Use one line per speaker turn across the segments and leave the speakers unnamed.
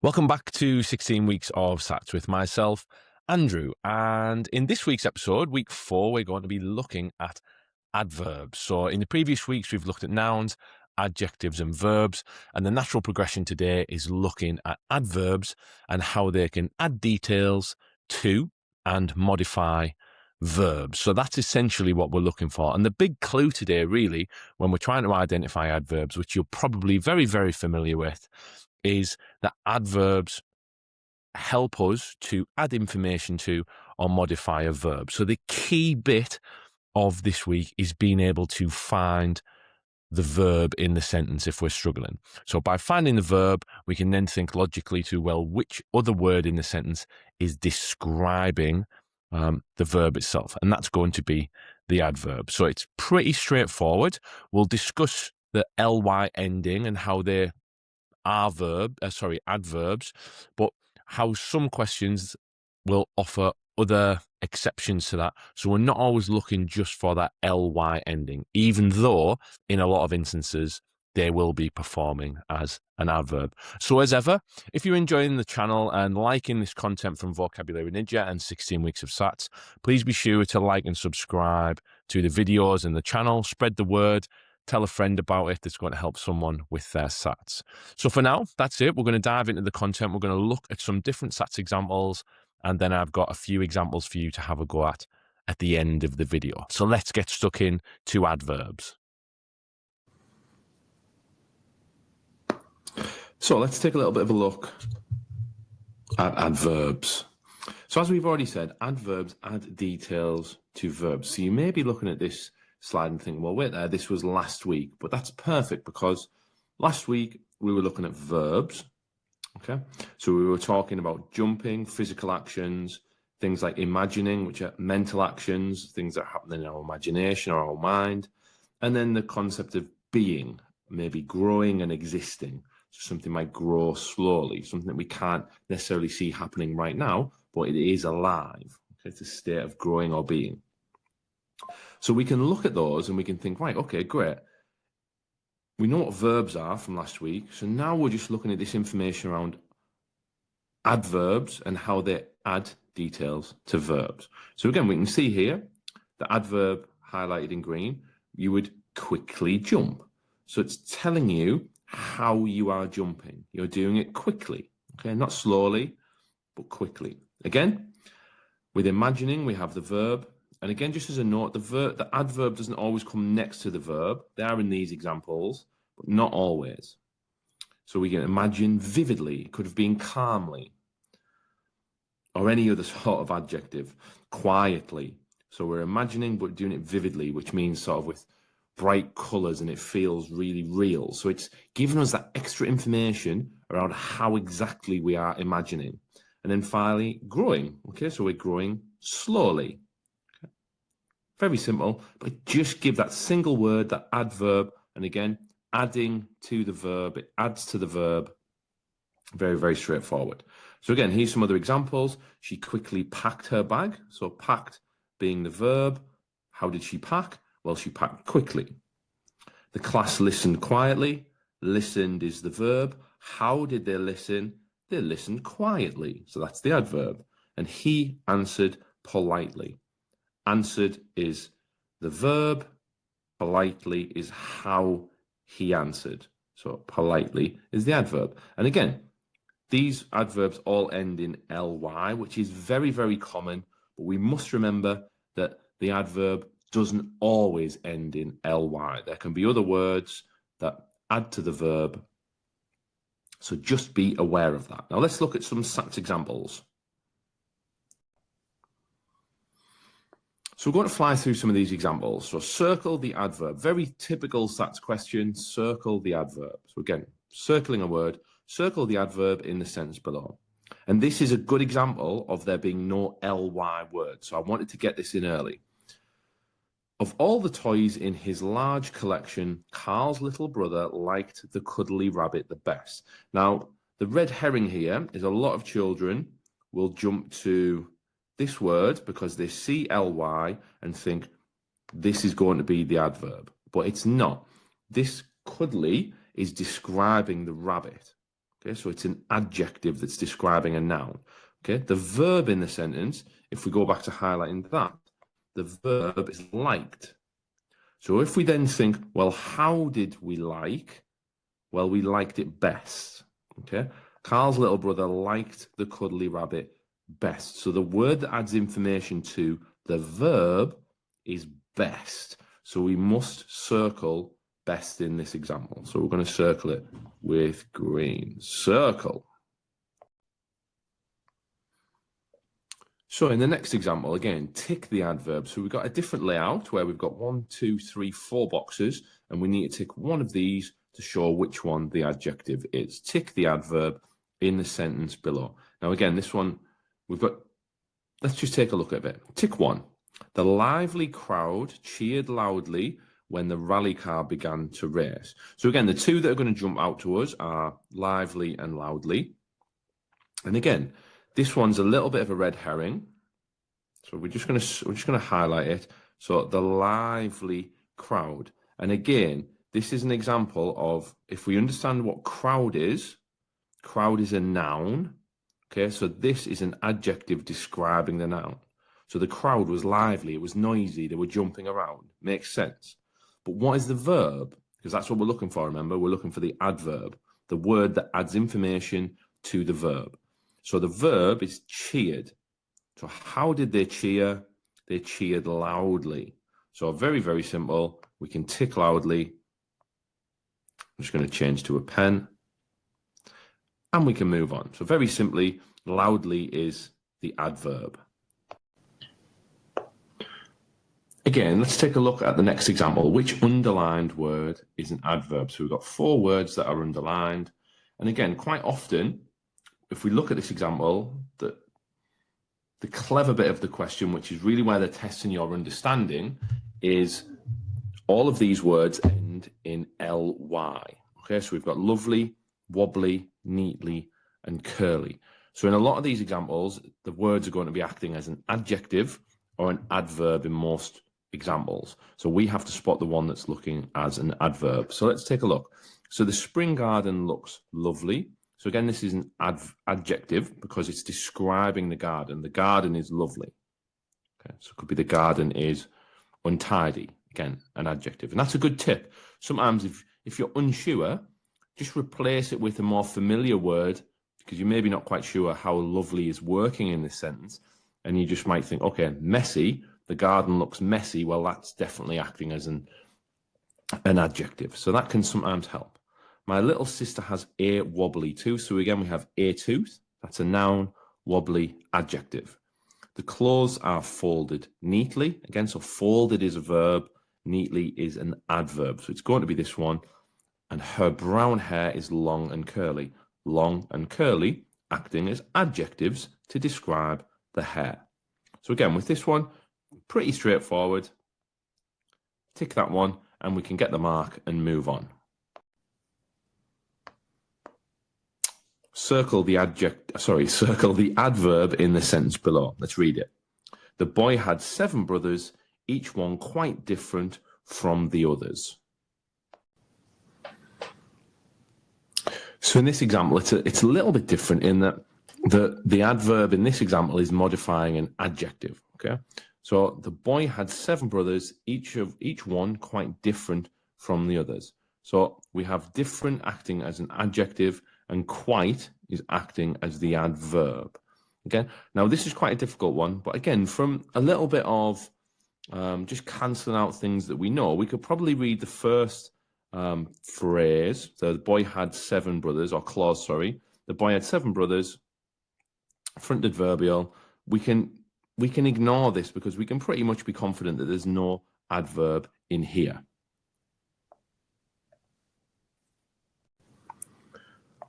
Welcome back to 16 Weeks of Sats with myself, Andrew. And in this week's episode, week 4, we're going to be looking at adverbs. So in the previous weeks, we've looked at nouns, adjectives, and verbs. And the natural progression today is looking at adverbs and how they can add details to and modify verbs. So that's essentially what we're looking for. And the big clue today, really, when we're trying to identify adverbs, which you're probably very, very familiar with, is that adverbs help us to add information to or modify a verb. So the key bit of this week is being able to find the verb in the sentence if we're struggling. So by finding the verb, we can then think logically to, well, which other word in the sentence is describing the verb itself? And that's going to be the adverb. So it's pretty straightforward. We'll discuss the ly ending and how they are adverbs, but how some questions will offer other exceptions to that. So we're not always looking just for that ly ending, even though in a lot of instances they will be performing as an adverb. So as ever, if you're enjoying the channel and liking this content from Vocabulary Ninja and 16 Weeks of Sats, please be sure to like and subscribe to the videos and the channel. Spread the word. Tell a friend about it. That's going to help someone with their Sats. So for now, that's it. We're going to dive into the content. We're going to look at some different Sats examples, and then I've got a few examples for you to have a go at the end of the video. So let's get stuck in to adverbs. So let's take a little bit of a look at adverbs. So as we've already said, adverbs add details to verbs. So you may be looking at this slide and think, well, wait there, this was last week, but that's perfect because last week we were looking at verbs. Okay, so we were talking about jumping, physical actions, things like imagining, which are mental actions, things that happen in our imagination or our mind, and then the concept of being, maybe growing and existing. So something might grow slowly, something that we can't necessarily see happening right now, but it is alive. Okay, it's a state of growing or being. So we can look at those and we can think, right, okay, great. We know what verbs are from last week. So now we're just looking at this information around adverbs and how they add details to verbs. So again, we can see here the adverb highlighted in green, you would quickly jump. So it's telling you how you are jumping. You're doing it quickly, okay, not slowly, but quickly. Again, with imagining, we have the verb. And again, just as a note, the adverb doesn't always come next to the verb. They are in these examples, but not always. So we can imagine vividly, it could have been calmly, or any other sort of adjective, quietly. So we're imagining, but doing it vividly, which means sort of with bright colors and it feels really real. So it's giving us that extra information around how exactly we are imagining. And then finally, growing. Okay, so we're growing slowly. Very simple, but just give that single word, that adverb, and again, adding to the verb, it adds to the verb. Very, very straightforward. So again, here's some other examples. She quickly packed her bag. So packed being the verb. How did she pack? Well, she packed quickly. The class listened quietly. Listened is the verb. How did they listen? They listened quietly. So that's the adverb. And he answered politely. Answered is the verb, politely is how he answered. So politely is the adverb. And again, these adverbs all end in ly, which is very, very common, but we must remember that the adverb doesn't always end in ly. There can be other words that add to the verb. So just be aware of that. Now let's look at some Sats examples. So we're going to fly through some of these examples. So circle the adverb. Very typical Sats question, circle the adverb. So again, circling a word, circle the adverb in the sentence below. And this is a good example of there being no ly word. So I wanted to get this in early. Of all the toys in his large collection, Carl's little brother liked the cuddly rabbit the best. Now, the red herring here is a lot of children will jump to this word because they see ly and think this is going to be the adverb, but it's not. This cuddly is describing the rabbit. Okay, so it's an adjective that's describing a noun. Okay, the verb in the sentence, if we go back to highlighting that, the verb is liked. So if we then think, well, how did we like? Well, we liked it best. Okay, Carl's little brother liked the cuddly rabbit best. So the word that adds information to the verb is best. So we must circle best in this example. So we're going to circle it with green. Circle. So in the next example, again, tick the adverb. So we've got a different layout where we've got 1, 2, 3, 4 boxes, and we need to tick one of these to show which one the adjective is. Tick the adverb in the sentence below. Now again, this one, let's just take a look at it. Tick 1. The lively crowd cheered loudly when the rally car began to race. So again, the two that are going to jump out to us are lively and loudly. And again, this one's a little bit of a red herring. So we're just going to highlight it. So the lively crowd. And again, this is an example of, if we understand what crowd is a noun. Okay, so this is an adjective describing the noun. So the crowd was lively, it was noisy, they were jumping around. Makes sense. But what is the verb? Because that's what we're looking for, remember? We're looking for the adverb, the word that adds information to the verb. So the verb is cheered. So how did they cheer? They cheered loudly. So very, very simple. We can tick loudly. I'm just going to change to a pen. And we can move on. So very simply, loudly is the adverb. Again, let's take a look at the next example. Which underlined word is an adverb? So we've got 4 words that are underlined. And again, quite often, if we look at this example, the clever bit of the question, which is really where they're testing your understanding, is all of these words end in ly. Okay, so we've got lovely, wobbly, neatly, and curly. So in a lot of these examples, the words are going to be acting as an adjective or an adverb in most examples. So we have to spot the one that's looking as an adverb. So let's take a look. So the spring garden looks lovely. So again, this is an adjective because it's describing the garden. The garden is lovely. Okay, so it could be the garden is untidy. Again, an adjective. And that's a good tip. Sometimes if you're unsure, just replace it with a more familiar word because you're maybe not quite sure how lovely is working in this sentence. And you just might think, okay, messy, the garden looks messy. Well, that's definitely acting as an adjective. So that can sometimes help. My little sister has a wobbly tooth. So again, we have a tooth. That's a noun, wobbly, adjective. The clothes are folded neatly. Again, so folded is a verb. Neatly is an adverb. So it's going to be this one. And her brown hair is long and curly. Long and curly acting as adjectives to describe the hair. So again, with this one, pretty straightforward. Tick that one and we can get the mark and move on. Circle the adverb in the sentence below. Let's read it. The boy had 7 brothers, each one quite different from the others. So in this example, it's a little bit different in that the adverb in this example is modifying an adjective. Okay, so the boy had 7 brothers, each one quite different from the others. So we have different acting as an adjective, and quite is acting as the adverb. Okay, now this is quite a difficult one, but again, from a little bit of just cancelling out things that we know, we could probably read the first phrase. So the boy had 7 brothers, or clause, sorry. The boy had 7 brothers, front adverbial. We can ignore this because we can pretty much be confident that there's no adverb in here.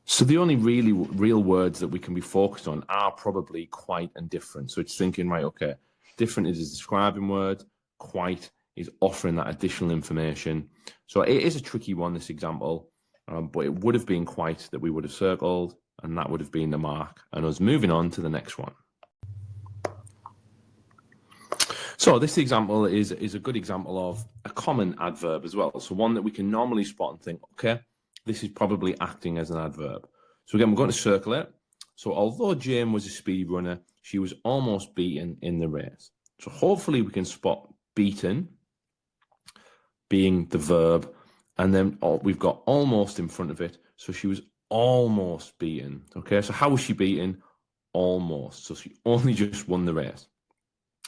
So the only real words that we can be focused on are probably quite and different. So it's thinking, right, okay, different is a describing word, quite is offering that additional information. So it is a tricky one, this example, but it would have been quite that we would have circled, and that would have been the mark. And us moving on to the next one. So this example is a good example of a common adverb as well. So one that we can normally spot and think, okay, this is probably acting as an adverb. So again, we're going to circle it. So although Jane was a speed runner, she was almost beaten in the race. So hopefully we can spot beaten being the verb, and then we've got almost in front of it. So she was almost beaten. Okay, so how was she beaten? Almost. So she only just won the race.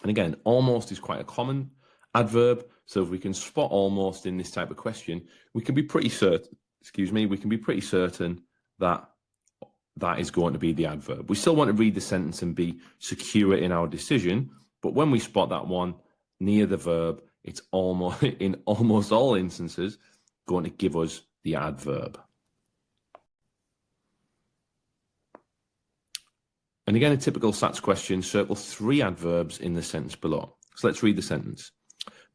And again, almost is quite a common adverb. So if we can spot almost in this type of question, we can be pretty certain, we can be pretty certain that that is going to be the adverb. We still want to read the sentence and be secure in our decision, but when we spot that one near the verb, it's almost, in almost all instances, going to give us the adverb. And again, a typical SATs question, circle 3 adverbs in the sentence below. So let's read the sentence.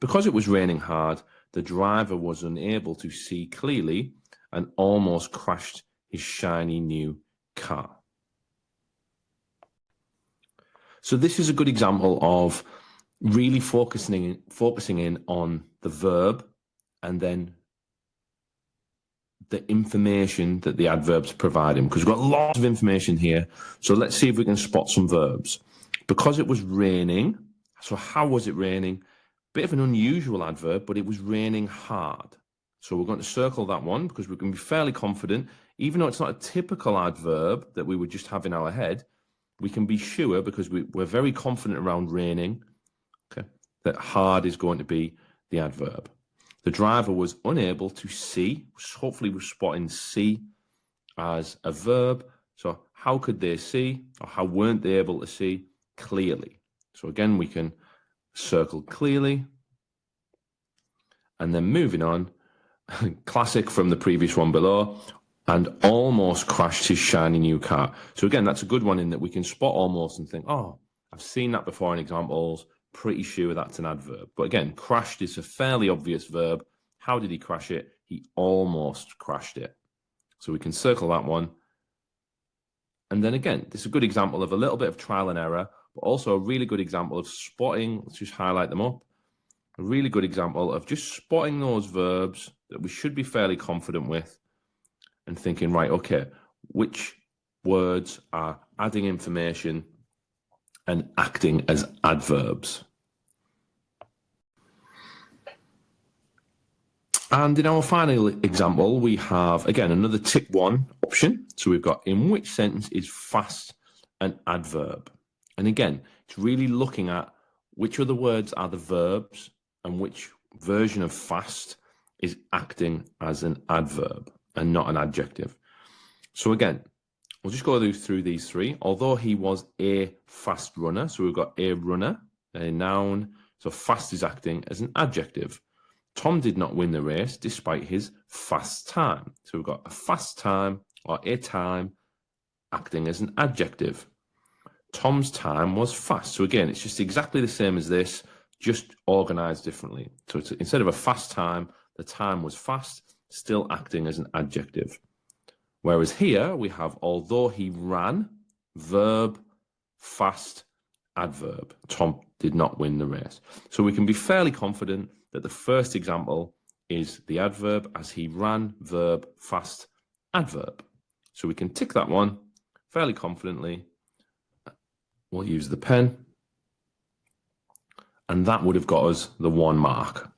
Because it was raining hard, the driver was unable to see clearly and almost crashed his shiny new car. So this is a good example of really focusing in on the verb and then the information that the adverbs provide him, because we've got lots of information here. So let's see if we can spot some verbs. Because it was raining, so how was it raining? Bit of an unusual adverb, but it was raining hard. So we're going to circle that one because we can be fairly confident, even though it's not a typical adverb that we would just have in our head, we can be sure because we're very confident around raining, okay, that hard is going to be the adverb. The driver was unable to see, hopefully we're spotting see as a verb. So how could they see, or how weren't they able to see? Clearly. So again, we can circle clearly. And then moving on, classic from the previous one below, and almost crashed his shiny new car. So again, that's a good one in that we can spot almost and think, oh, I've seen that before in examples, pretty sure that's an adverb. But again, crashed is a fairly obvious verb. How did he crash it? He almost crashed it. So we can circle that one. And then again, this is a good example of a little bit of trial and error, but also a really good example of spotting. Let's just highlight them up. A really good example of just spotting those verbs that we should be fairly confident with and thinking, right, okay, which words are adding information and acting as adverbs. And in our final example, we have, again, another tick 1 option. So we've got, in which sentence is fast an adverb? And again, it's really looking at which other words are the verbs and which version of fast is acting as an adverb and not an adjective. So again, we'll just go through these 3. Although he was a fast runner, so we've got a runner, a noun, so fast is acting as an adjective. Tom did not win the race despite his fast time. So we've got a fast time or a time acting as an adjective. Tom's time was fast. So again, it's just exactly the same as this, just organized differently. So it's, instead of a fast time, the time was fast, still acting as an adjective. Whereas here we have, although he ran, verb, fast, adverb. Tom did not win the race. So we can be fairly confident that the first example is the adverb, as he ran, verb, fast, adverb. So we can tick that one fairly confidently. We'll use the pen. And that would have got us the 1 mark.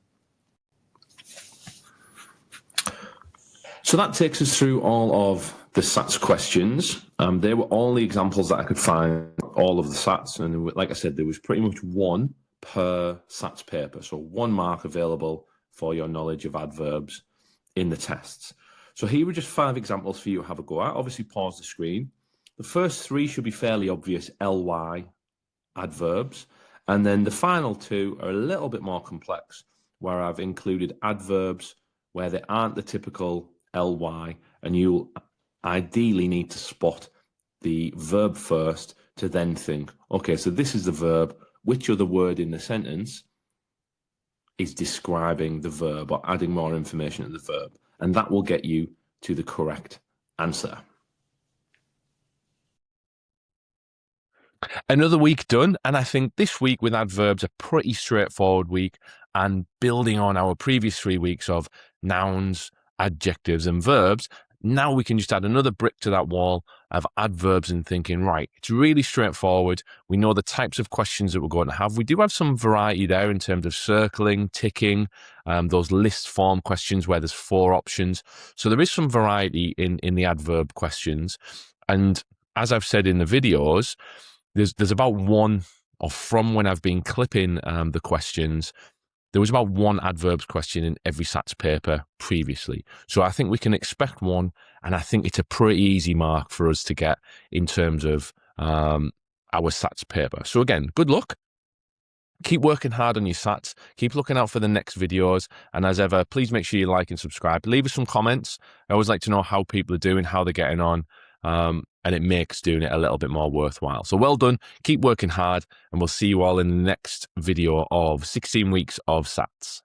So that takes us through all of the SATs questions. They were all the examples that I could find, all of the SATs. And like I said, there was pretty much 1 per SATs paper. So 1 mark available for your knowledge of adverbs in the tests. So here were just 5 examples for you to have a go at. Obviously pause the screen. The first 3 should be fairly obvious ly adverbs. And then the final 2 are a little bit more complex, where I've included adverbs where they aren't the typical ly, and you'll ideally need to spot the verb first to then think, okay, so this is the verb, which other word in the sentence is describing the verb or adding more information to the verb? And that will get you to the correct answer. Another week done, and I think this week with adverbs a pretty straightforward week, and building on our previous 3 weeks of nouns, adjectives and verbs,
Now we can just add another brick to that wall of adverbs and thinking, right, it's really straightforward. We know the types of questions that we're going to have. We do have some variety there in terms of circling, ticking, those list form questions where there's 4 options. So there is some variety in the adverb questions. And as I've said in the videos, there's about one, or from when I've been clipping the questions, there was about 1 adverbs question in every SATs paper previously. So I think we can expect 1, and I think it's a pretty easy mark for us to get in terms of our SATs paper. So again, good luck. Keep working hard on your SATs. Keep looking out for the next videos. And as ever, please make sure you like and subscribe. Leave us some comments. I always like to know how people are doing, how they're getting on. And it makes doing it a little bit more worthwhile. So well done. Keep working hard. And we'll see you all in the next video of 16 weeks of SATs.